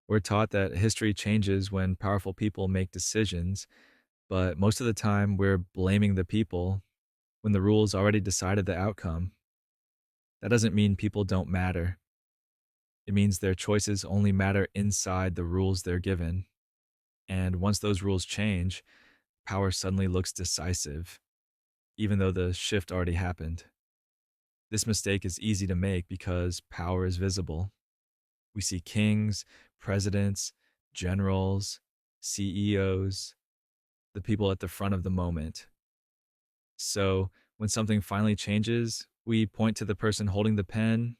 We're taught that history changes when powerful people make decisions, but most of the time we're blaming the people when the rules already decided the outcome. That doesn't mean people don't matter. It means their choices only matter inside the rules they're given. And once those rules change, power suddenly looks decisive, even though the shift already happened. This mistake is easy to make because power is visible. We see kings, presidents, generals, CEOs, the people at the front of the moment. So when something finally changes, we point to the person holding the pen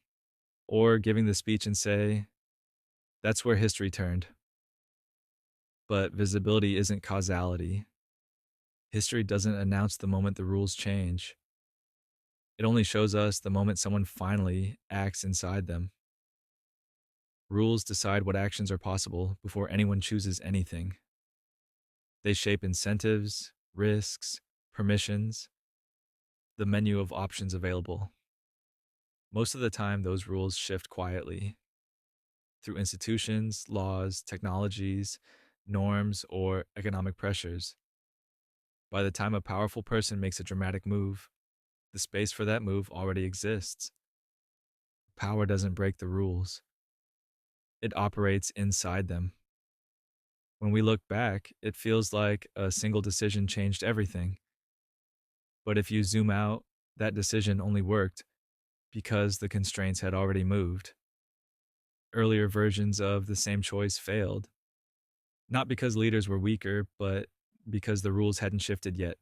or giving the speech and say, that's where history turned. But visibility isn't causality. History doesn't announce the moment the rules change. It only shows us the moment someone finally acts inside them. Rules decide what actions are possible before anyone chooses anything. They shape incentives, risks, permissions, the menu of options available. Most of the time, those rules shift quietly through institutions, laws, technologies, norms, or economic pressures. By the time a powerful person makes a dramatic move, the space for that move already exists. Power doesn't break the rules, it operates inside them. When we look back, it feels like a single decision changed everything. But if you zoom out, that decision only worked because the constraints had already moved. Earlier versions of the same choice failed, not because leaders were weaker, but because the rules hadn't shifted yet.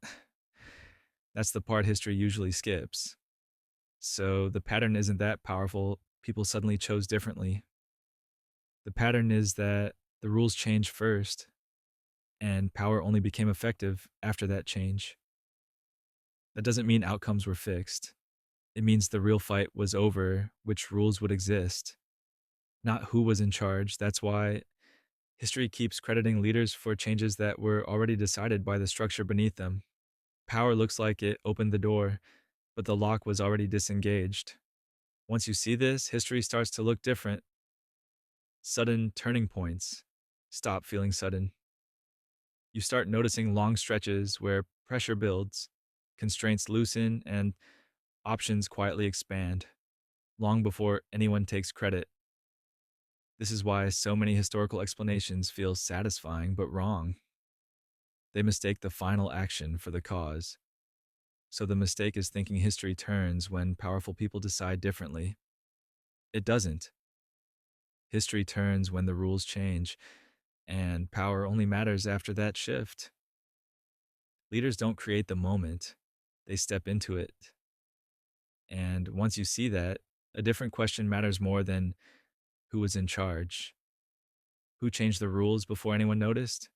That's the part history usually skips. So the pattern isn't that powerful. People suddenly chose differently. The pattern is that the rules changed first, and power only became effective after that change. That doesn't mean outcomes were fixed. It means the real fight was over which rules would exist, not who was in charge. That's why history keeps crediting leaders for changes that were already decided by the structure beneath them. Power looks like it opened the door, but the lock was already disengaged. Once you see this, history starts to look different. Sudden turning points stop feeling sudden. You start noticing long stretches where pressure builds, constraints loosen, and options quietly expand, long before anyone takes credit. This is why so many historical explanations feel satisfying but wrong. They mistake the final action for the cause. So the mistake is thinking history turns when powerful people decide differently. It doesn't. History turns when the rules change, and power only matters after that shift. Leaders don't create the moment, they step into it. And once you see that, a different question matters more than who was in charge. Who changed the rules before anyone noticed?